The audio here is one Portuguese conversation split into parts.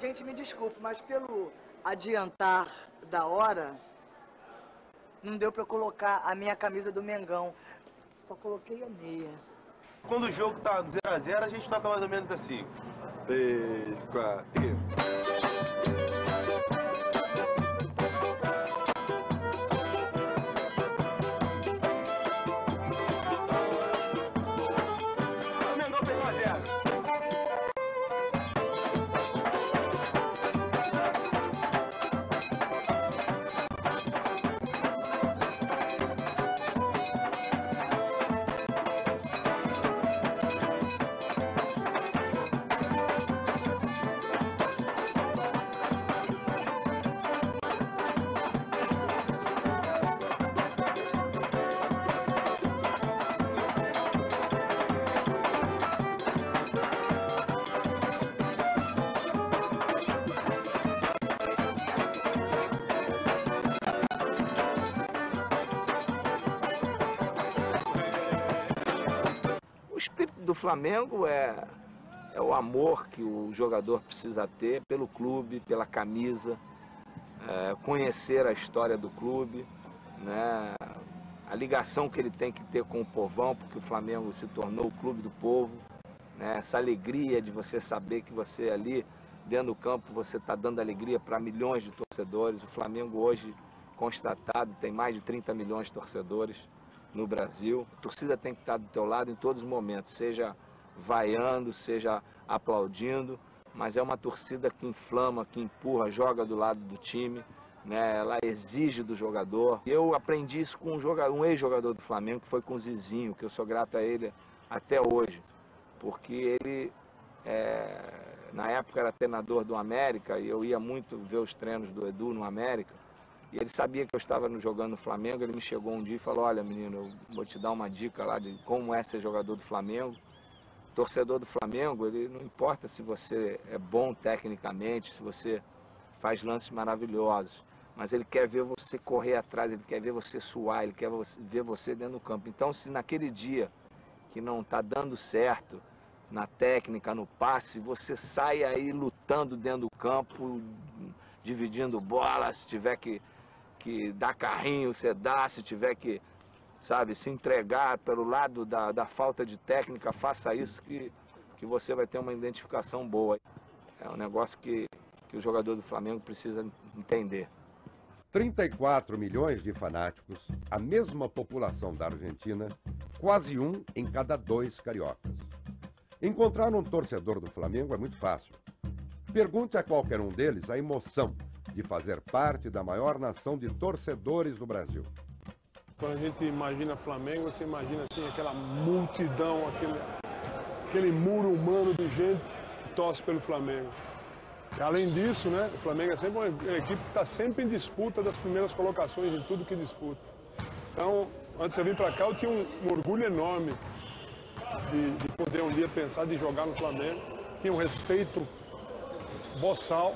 ouvinte me desculpe, mas pelo adiantar da hora, não deu pra colocar a minha camisa do Mengão. Só coloquei a meia. Quando o jogo tá 0 a 0, a gente toca mais ou menos assim. 3, 4, 3. O espírito do Flamengo é o amor que o jogador precisa ter pelo clube, pela camisa, conhecer a história do clube, né, a ligação que ele tem que ter com o povão, porque o Flamengo se tornou o clube do povo, né, essa alegria de você saber que você ali, dentro do campo, você está dando alegria para milhões de torcedores. O Flamengo hoje, constatado, tem mais de 30 milhões de torcedores no Brasil. A torcida tem que estar do teu lado em todos os momentos, seja vaiando, seja aplaudindo, mas é uma torcida que inflama, que empurra, joga do lado do time, né? Ela exige do jogador. Eu aprendi isso com um ex-jogador do Flamengo, que foi com o Zizinho, que eu sou grato a ele até hoje, porque ele, na época, era treinador do América, e eu ia muito ver os treinos do Edu no América. E ele sabia que eu estava jogando no Flamengo. Ele me chegou um dia e falou: olha, menino, eu vou te dar uma dica lá de como é ser jogador do Flamengo. Torcedor do Flamengo, ele não importa se você é bom tecnicamente, se você faz lances maravilhosos, mas ele quer ver você correr atrás, ele quer ver você suar, ele quer ver você dentro do campo. Então, se naquele dia que não está dando certo na técnica, no passe, você sai aí lutando dentro do campo, dividindo bola, se tiver que dar carrinho, você dá, se tiver que, sabe, se entregar pelo lado da falta de técnica, faça isso que você vai ter uma identificação boa. É um negócio que o jogador do Flamengo precisa entender. 34 milhões de fanáticos, a mesma população da Argentina, quase 1 em cada 2 cariocas. Encontrar um torcedor do Flamengo é muito fácil. Pergunte a qualquer um deles a emoção de fazer parte da maior nação de torcedores do Brasil. Quando a gente imagina Flamengo, você imagina assim aquela multidão, aquele muro humano de gente que torce pelo Flamengo. E, além disso, né, o Flamengo é sempre uma equipe que está sempre em disputa das primeiras colocações em tudo que disputa. Então, antes de eu vir para cá, eu tinha um orgulho enorme de poder um dia pensar de jogar no Flamengo. Tinha um respeito boçal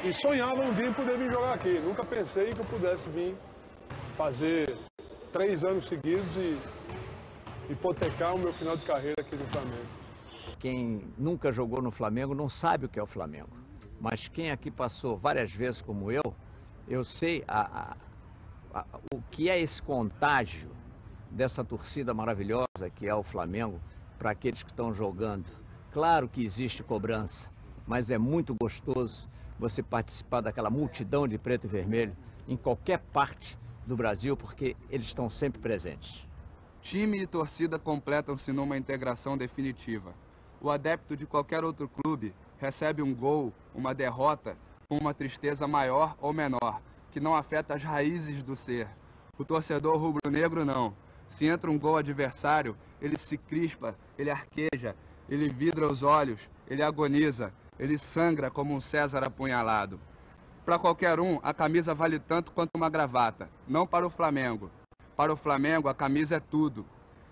e sonhava um dia em poder vir jogar aqui. Nunca pensei que eu pudesse vir fazer 3 anos seguidos e hipotecar o meu final de carreira aqui no Flamengo. Quem nunca jogou no Flamengo não sabe o que é o Flamengo. Mas quem aqui passou várias vezes como eu sei o que é esse contágio dessa torcida maravilhosa que é o Flamengo para aqueles que estão jogando. Claro que existe cobrança, mas é muito gostoso você participar daquela multidão de preto e vermelho em qualquer parte do Brasil, porque eles estão sempre presentes. Time e torcida completam-se numa integração definitiva. O adepto de qualquer outro clube recebe um gol, uma derrota, com uma tristeza maior ou menor, que não afeta as raízes do ser. O torcedor rubro-negro não. Se entra um gol adversário, ele se crispa, ele arqueja, ele vidra os olhos, ele agoniza, ele sangra como um César apunhalado. Para qualquer um, a camisa vale tanto quanto uma gravata, não para o Flamengo. Para o Flamengo, a camisa é tudo.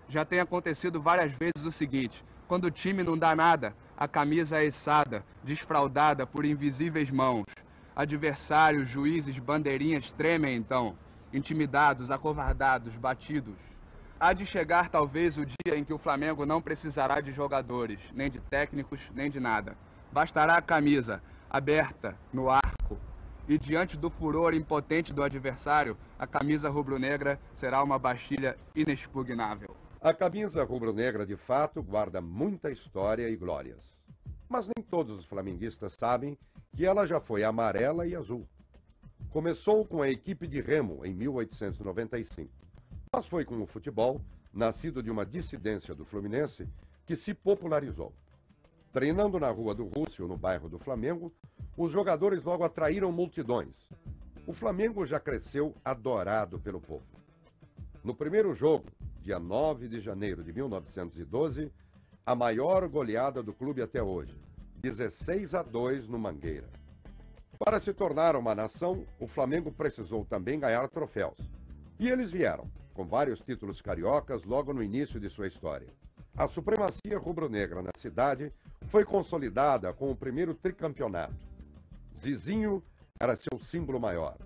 Já tem acontecido várias vezes o seguinte: quando o time não dá nada, a camisa é içada, desfraldada por invisíveis mãos. Adversários, juízes, bandeirinhas tremem então, intimidados, acovardados, batidos. Há de chegar talvez o dia em que o Flamengo não precisará de jogadores, nem de técnicos, nem de nada. Bastará a camisa, aberta, no arco. E diante do furor impotente do adversário, a camisa rubro-negra será uma bastilha inexpugnável. A camisa rubro-negra, de fato, guarda muita história e glórias. Mas nem todos os flamenguistas sabem que ela já foi amarela e azul. Começou com a equipe de Remo, em 1895. Mas foi com o futebol, nascido de uma dissidência do Fluminense, que se popularizou. Treinando na Rua do Rússio, no bairro do Flamengo, os jogadores logo atraíram multidões. O Flamengo já cresceu adorado pelo povo. No primeiro jogo, dia 9 de janeiro de 1912, a maior goleada do clube até hoje, 16-2 no Mangueira. Para se tornar uma nação, o Flamengo precisou também ganhar troféus. E eles vieram, com vários títulos cariocas logo no início de sua história. A supremacia rubro-negra na cidade foi consolidada com o primeiro tricampeonato. Zizinho era seu símbolo maior.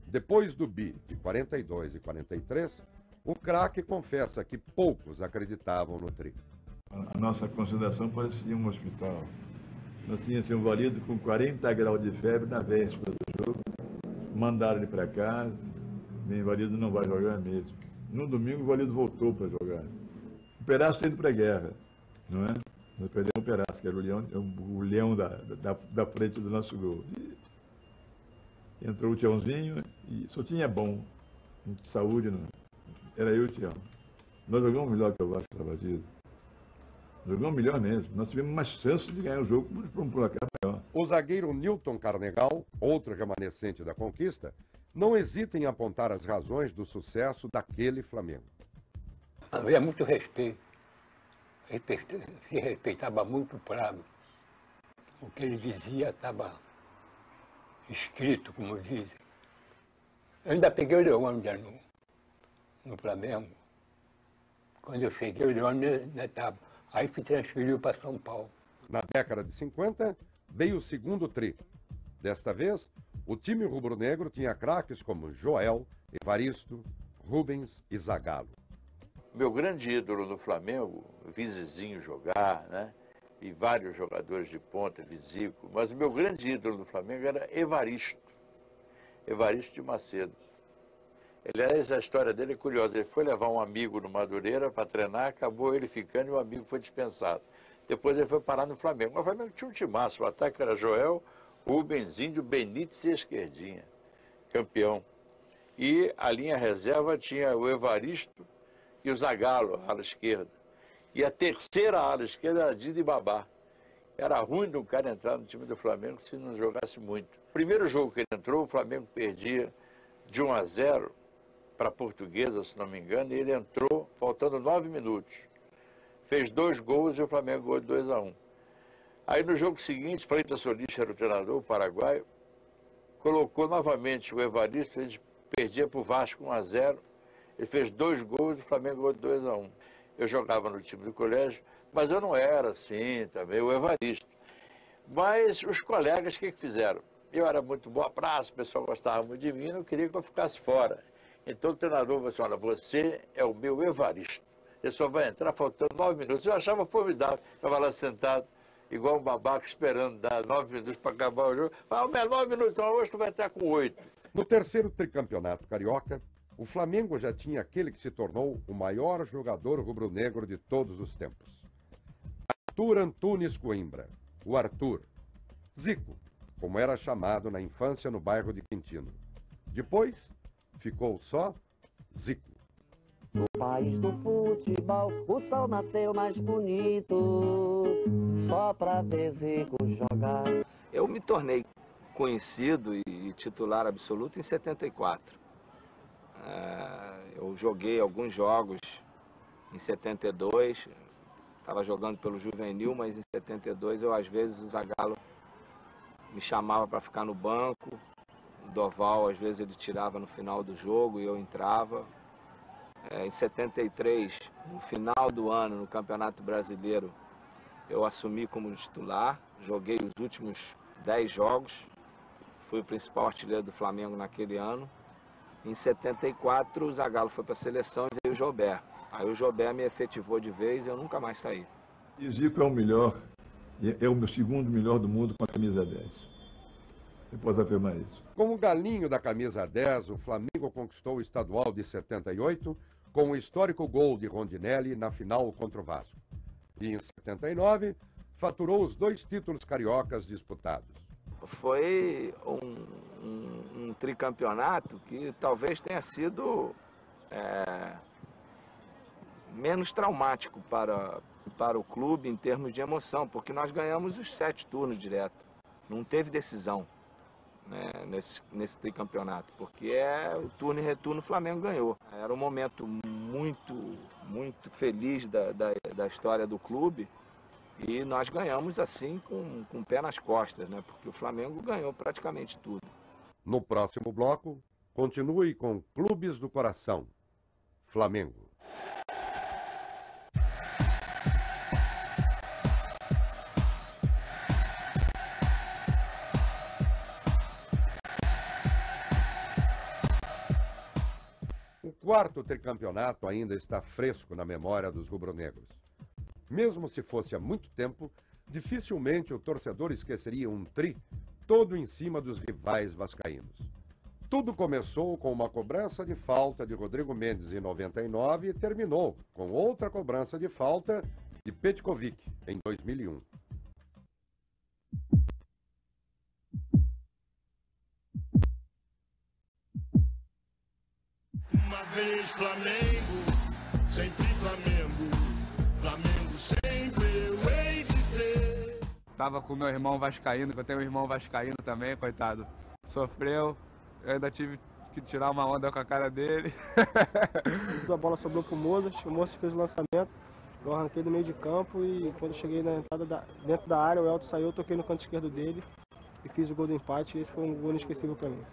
Depois do bi de 42 e 43, o craque confessa que poucos acreditavam no tri. A nossa concentração parecia um hospital. Nós tínhamos um inválido com 40 graus de febre na véspera do jogo. Mandaram ele para casa. O inválido não vai jogar mesmo. No domingo o inválido voltou para jogar. O Perazzo está indo para a guerra, não é? Nós perdemos o Perazzo, que era o leão da frente do nosso gol. E entrou o Tiãozinho e só tinha bom. Saúde, não. Era eu e o Tião. Nós jogamos melhor que o Vasco da Batida. Jogamos melhor mesmo. Nós tivemos mais chance de ganhar o jogo por um placar maior. O zagueiro Nilton Carnegal, outro remanescente da conquista, não hesita em apontar as razões do sucesso daquele Flamengo. Havia muito respeito. Se respeitava muito o Prado. O que ele dizia estava escrito, como dizem. Eu ainda peguei o Leônidas no Flamengo. Quando eu cheguei, o Leônidas ainda estava. Aí se transferiu para São Paulo. Na década de 50, veio o segundo tri. Desta vez, o time rubro-negro tinha craques como Joel, Evaristo, Rubens e Zagallo. Meu grande ídolo no Flamengo, vi Zizinho jogar, né? E vários jogadores de ponta, Zico, mas o meu grande ídolo no Flamengo era Evaristo de Macedo. A história dele é curiosa. Ele foi levar um amigo no Madureira para treinar, acabou ele ficando e o amigo foi dispensado. Depois ele foi parar no Flamengo. Mas o Flamengo tinha um timaço. O ataque era Joel, Rubens, Índio, Benítez e Esquerdinha. Campeão. E a linha reserva tinha o Evaristo e o Zagallo, a ala esquerda. E a terceira ala esquerda era Dida e Babá. Era ruim de um cara entrar no time do Flamengo se não jogasse muito. Primeiro jogo que ele entrou, o Flamengo perdia de 1-0 para a Portuguesa, se não me engano, e ele entrou faltando 9 minutos. Fez 2 gols e o Flamengo ganhou de 2-1. Aí no jogo seguinte, Freitas Solis era o treinador, o paraguaio, colocou novamente o Evaristo, ele perdia para o Vasco 1-0, ele fez 2 gols e o Flamengo ganhou de 2-1. Eu jogava no time do colégio, mas eu não era assim também, o Evaristo. Mas os colegas, o que fizeram? Eu era muito boa praça, o pessoal gostava muito de mim, não queria que eu ficasse fora. Então o treinador falou assim, olha, você é o meu Evaristo. Ele só vai entrar faltando 9 minutos. Eu achava formidável, estava lá sentado, igual um babaca, esperando dar 9 minutos para acabar o jogo. Falei, 9 minutos, então hoje tu vai estar com 8. No terceiro tricampeonato carioca, o Flamengo já tinha aquele que se tornou o maior jogador rubro-negro de todos os tempos. Arthur Antunes Coimbra, o Arthur. Zico, como era chamado na infância no bairro de Quintino. Depois, ficou só Zico. No país do futebol, o sol nasceu mais bonito, só pra ver Zico jogar. Eu me tornei conhecido e titular absoluto em 74. Eu joguei alguns jogos em 72, estava jogando pelo juvenil, mas em 72 eu às vezes o Zagallo me chamava para ficar no banco, o Doval às vezes ele tirava no final do jogo e eu entrava. Em 73, no final do ano, no Campeonato Brasileiro, eu assumi como titular, joguei os últimos 10 jogos, fui o principal artilheiro do Flamengo naquele ano. Em 74, o Zagallo foi para a seleção e veio o Jobert. Aí o Jobert me efetivou de vez e eu nunca mais saí. E Zico é o melhor, é o meu segundo melhor do mundo com a camisa 10. Eu posso afirmar isso. Como galinho da camisa 10, o Flamengo conquistou o estadual de 78 com o histórico gol de Rondinelli na final contra o Vasco. E em 79, faturou os 2 títulos cariocas disputados. Foi um tricampeonato que talvez tenha sido menos traumático para o clube em termos de emoção, porque nós ganhamos os 7 turnos direto. Não teve decisão, né, nesse tricampeonato, porque o turno e retorno o Flamengo ganhou. Era um momento muito feliz da história do clube e nós ganhamos assim com o pé nas costas, né, porque o Flamengo ganhou praticamente tudo. No próximo bloco, continue com Clubes do Coração. Flamengo. O quarto tricampeonato ainda está fresco na memória dos rubro-negros. Mesmo se fosse há muito tempo, dificilmente o torcedor esqueceria um tri todo em cima dos rivais vascaínos. Tudo começou com uma cobrança de falta de Rodrigo Mendes em 99 e terminou com outra cobrança de falta de Petkovic em 2001. Uma vez Flamengo, sempre Flamengo, Flamengo sempre eu hei de ser. Tava com meu irmão vascaíno, que eu tenho um irmão vascaíno também, coitado. Sofreu, eu ainda tive que tirar uma onda com a cara dele. A bola sobrou pro Mozart, o Mozart fez o lançamento, eu arranquei do meio de campo e quando cheguei na entrada dentro da área, o Elton saiu, eu toquei no canto esquerdo dele e fiz o gol do empate, e esse foi um gol inesquecível para mim.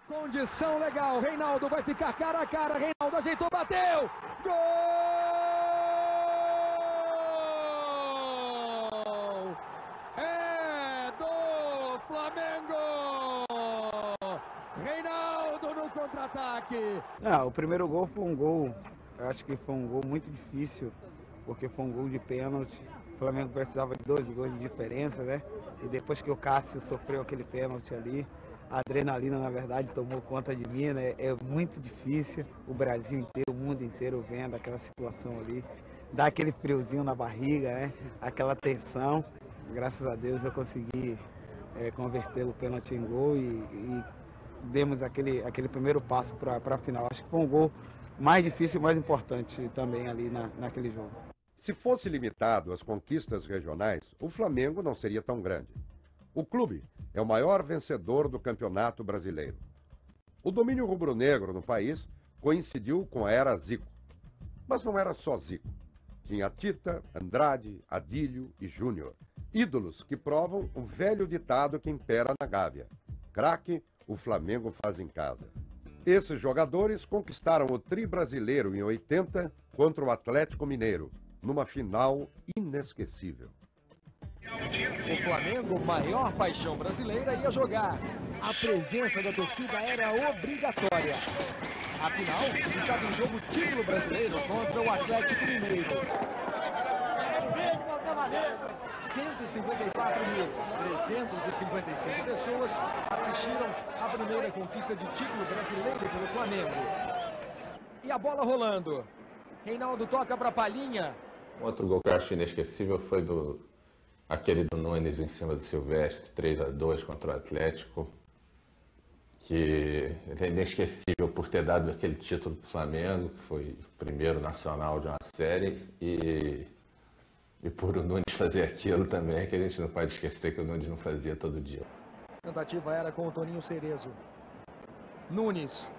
Condição legal, Reinaldo vai ficar cara a cara, Reinaldo ajeitou, bateu! Gol! É do Flamengo! Reinaldo no contra-ataque! O primeiro gol foi um gol, eu acho que foi um gol muito difícil, porque foi um gol de pênalti. O Flamengo precisava de 2 gols de diferença, né? E depois que o Cássio sofreu aquele pênalti ali, a adrenalina, na verdade, tomou conta de mim, né? É muito difícil, o Brasil inteiro, o mundo inteiro vendo aquela situação ali. Dá aquele friozinho na barriga, né? Aquela tensão. Graças a Deus eu consegui converter o pênalti em gol e demos aquele primeiro passo para a final. Acho que foi um gol mais difícil e mais importante também ali naquele jogo. Se fosse limitado às conquistas regionais, o Flamengo não seria tão grande. O clube é o maior vencedor do Campeonato Brasileiro. O domínio rubro-negro no país coincidiu com a era Zico. Mas não era só Zico. Tinha Tita, Andrade, Adílio e Júnior. Ídolos que provam o velho ditado que impera na Gávea. Craque, o Flamengo faz em casa. Esses jogadores conquistaram o tri brasileiro em 80 contra o Atlético Mineiro, numa final inesquecível. O Flamengo, maior paixão brasileira, ia jogar. A presença da torcida era obrigatória. Afinal, estava em jogo o título brasileiro contra o Atlético Mineiro. 154.355 pessoas assistiram à primeira conquista de título brasileiro pelo Flamengo. E a bola rolando. Reinaldo toca para Palhinha. Outro gol que eu acho inesquecível foi aquele do Nunes em cima do Silvestre, 3-2 contra o Atlético, que é inesquecível por ter dado aquele título para o Flamengo, que foi o primeiro nacional de uma série, e por o Nunes fazer aquilo também, que a gente não pode esquecer que o Nunes não fazia todo dia. A tentativa era com o Toninho Cerezo. Nunes.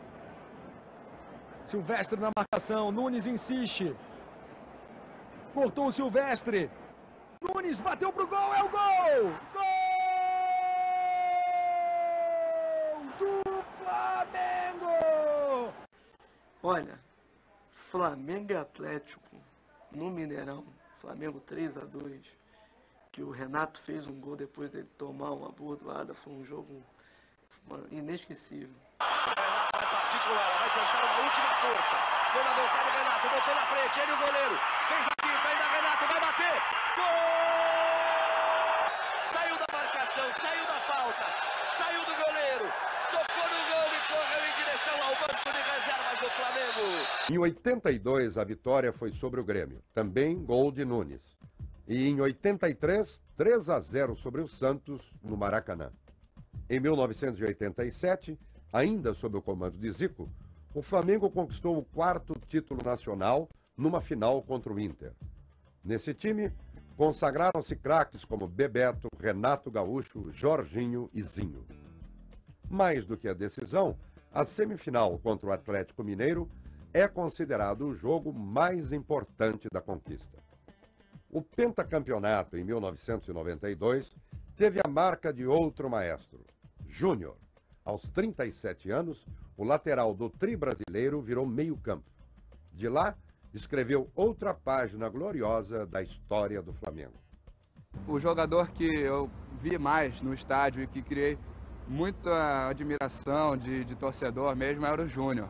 Silvestre na marcação, Nunes insiste. Cortou o Silvestre. Nunes bateu pro gol, é o gol! Gol do Flamengo! Olha, Flamengo e Atlético no Mineirão, Flamengo 3-2, que o Renato fez um gol depois dele tomar uma bordoada, foi um jogo inesquecível. Renato vai partir com ela, vai tentar uma última força. Foi na vontade do Renato, botou na frente, ele o goleiro. Fez a quinta, ainda Renato vai bater. Gol! Saiu da marcação, saiu da falta, saiu do gol. Em 82, a vitória foi sobre o Grêmio, também gol de Nunes. E em 83, 3-0 sobre o Santos, no Maracanã. Em 1987, ainda sob o comando de Zico, o Flamengo conquistou o 4º título nacional numa final contra o Inter. Nesse time, consagraram-se craques como Bebeto, Renato Gaúcho, Jorginho e Zinho. Mais do que a decisão, a semifinal contra o Atlético Mineiro é considerado o jogo mais importante da conquista. O pentacampeonato, em 1992, teve a marca de outro maestro, Júnior. Aos 37 anos, o lateral do tri brasileiro virou meio-campo. De lá, escreveu outra página gloriosa da história do Flamengo. O jogador que eu vi mais no estádio e que criei muita admiração de torcedor mesmo era o Júnior.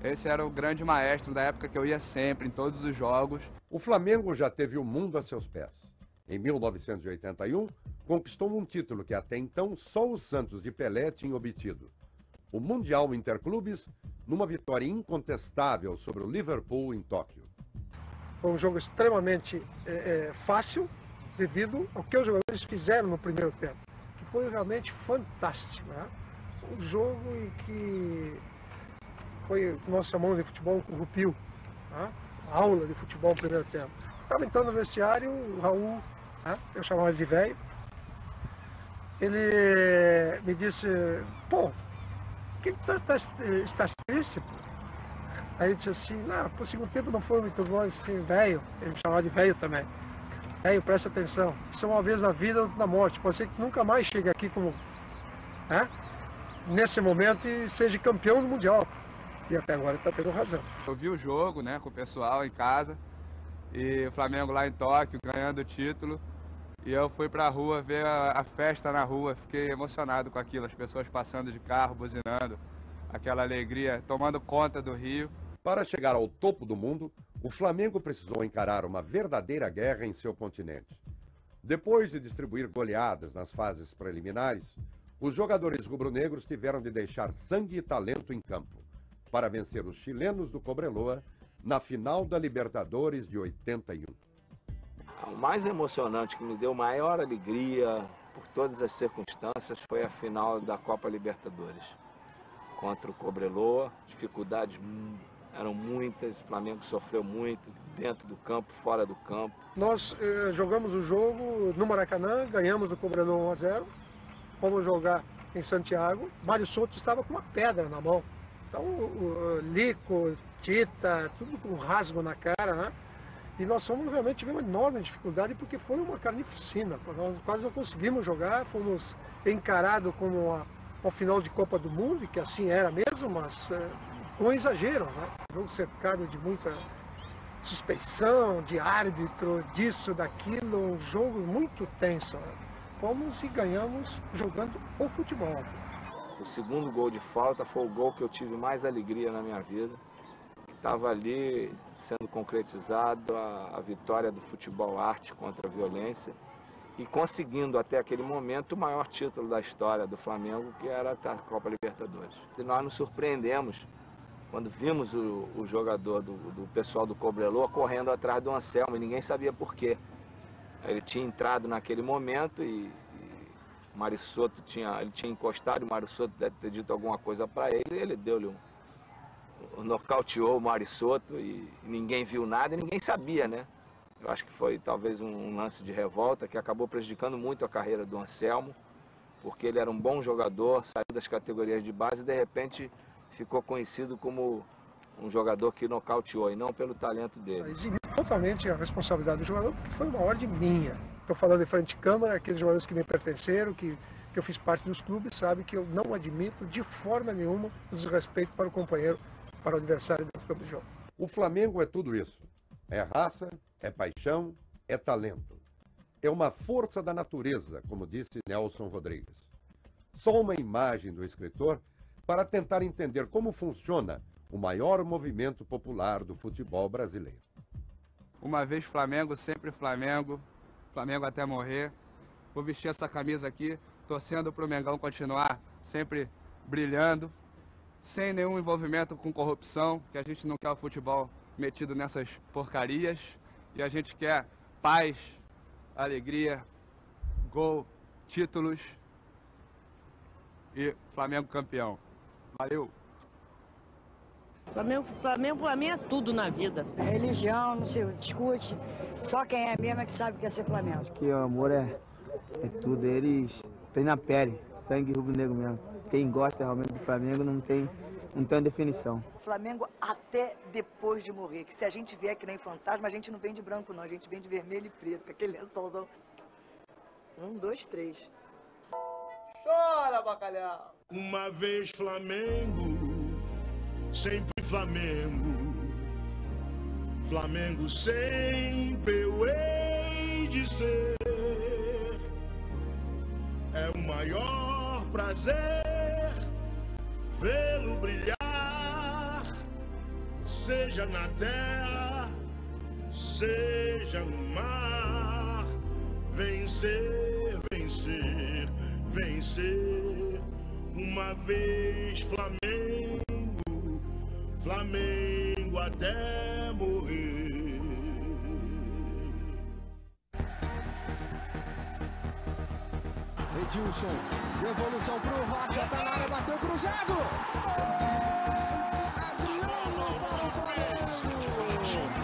Esse era o grande maestro da época que eu ia sempre, em todos os jogos. O Flamengo já teve o mundo a seus pés. Em 1981, conquistou um título que até então só o Santos de Pelé tinha obtido. O Mundial Interclubes, numa vitória incontestável sobre o Liverpool em Tóquio. Foi um jogo extremamente fácil, devido ao que os jogadores fizeram no primeiro tempo, que foi realmente fantástico, né? Um jogo em que foi o que nós chamamos de futebol com Rupil, né? Aula de futebol no primeiro tempo. Estava entrando no vestiário, o Raul, né? Eu chamava ele de velho, ele me disse, pô, que tu estás triste, pô? Aí ele disse assim, não, pro segundo tempo não foi muito bom, assim, velho, ele me chamava de velho também. Velho, presta atenção, isso é uma vez na vida ou na morte, pode ser que nunca mais chegue aqui como, né, nesse momento e seja campeão do Mundial. E até agora ele está tendo razão. Eu vi o jogo, né, com o pessoal em casa, e o Flamengo lá em Tóquio ganhando o título, e eu fui pra rua ver a festa na rua, fiquei emocionado com aquilo, as pessoas passando de carro, buzinando, aquela alegria, tomando conta do Rio. Para chegar ao topo do mundo, o Flamengo precisou encarar uma verdadeira guerra em seu continente. Depois de distribuir goleadas nas fases preliminares, os jogadores rubro-negros tiveram de deixar sangue e talento em campo para vencer os chilenos do Cobreloa na final da Libertadores de 81. O mais emocionante, que me deu maior alegria por todas as circunstâncias, foi a final da Copa Libertadores contra o Cobreloa. Dificuldades eram muitas, o Flamengo sofreu muito, dentro do campo, fora do campo. Nós jogamos o jogo no Maracanã, ganhamos do Cobreloa 1-0, fomos jogar em Santiago, Mário Soto estava com uma pedra na mão. Então, Lico, Tita, tudo com rasgo na cara, né? E nós realmente tivemos uma enorme dificuldade porque foi uma carnificina. Nós quase não conseguimos jogar, fomos encarados como uma final de Copa do Mundo, que assim era mesmo, mas com exagero, né? Um jogo cercado de muita suspeição, de árbitro, disso, daquilo, um jogo muito tenso, né? Fomos e ganhamos jogando o futebol. O segundo gol de falta foi o gol que eu tive mais alegria na minha vida. Estava ali sendo concretizado a vitória do futebol arte contra a violência e conseguindo até aquele momento o maior título da história do Flamengo, que era a Copa Libertadores. E nós nos surpreendemos quando vimos o jogador do pessoal do Cobreloa correndo atrás do Anselmo e ninguém sabia por quê. Ele tinha entrado naquele momento e o Mário Soto tinha encostado, o Mário Soto deve ter dito alguma coisa para ele, e ele deu-lhe nocauteou o Mário Soto e ninguém viu nada e ninguém sabia, né? Eu acho que foi talvez um lance de revolta que acabou prejudicando muito a carreira do Anselmo, porque ele era um bom jogador, saiu das categorias de base e de repente ficou conhecido como um jogador que nocauteou e não pelo talento dele. Eximiu totalmente a responsabilidade do jogador, porque foi uma ordem minha. Estou falando de frente de câmara, aqueles jogadores que me pertenceram, que eu fiz parte dos clubes, sabe que eu não admito de forma nenhuma o desrespeito para o companheiro, para o adversário do campo de jogo. O Flamengo é tudo isso. É raça, é paixão, é talento. É uma força da natureza, como disse Nelson Rodrigues. Só uma imagem do escritor para tentar entender como funciona o maior movimento popular do futebol brasileiro. Uma vez Flamengo, sempre Flamengo, Flamengo até morrer. Vou vestir essa camisa aqui, torcendo para o Mengão continuar sempre brilhando sem nenhum envolvimento com corrupção, que a gente não quer o futebol metido nessas porcarias, e a gente quer paz, alegria, gol, títulos e Flamengo campeão. Valeu! Flamengo pra mim é tudo na vida. Religião não se discute, só quem é mesmo é que sabe o que é ser Flamengo. Acho que o amor é tudo, eles têm na pele, sangue rubro-negro mesmo. Quem gosta realmente do Flamengo não tem definição. Flamengo até depois de morrer, que se a gente vier que nem fantasma, a gente não vem de branco não, a gente vem de vermelho e preto, com aquele lençolzão. 1, 2, 3. Chora, bacalhau! Uma vez Flamengo, sempre Flamengo. Flamengo sempre eu hei de ser. É o maior prazer vê-lo brilhar, seja na terra, seja no mar. Vencer, vencer, vencer. Uma vez Flamengo, Flamengo até morrer. Edilson, devolução pro Rocha, tá na área, bateu cruzado! Adriano para o Flamengo! 8 minutos de jogo.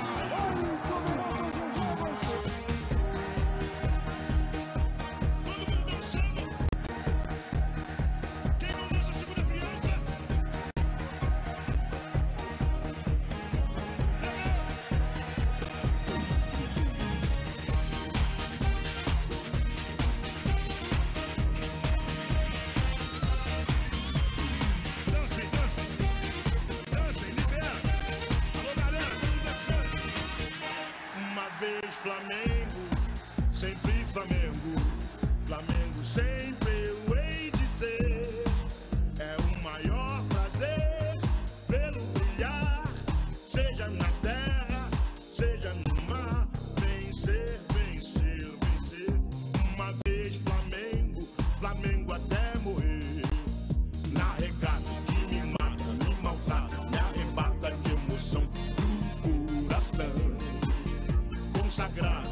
Todo mundo dançando. Quem não dança segura a criança. Flamengo, sempre Flamengo, Flamengo sempre eu hei de ser. É o maior prazer vê-lo brilhar, seja na terra, seja no mar. Vencer, vencer, vencer. Uma vez Flamengo, Flamengo até morrer. Na regata que me mata, me maltrata, me arrebata de emoção do coração. Consagrado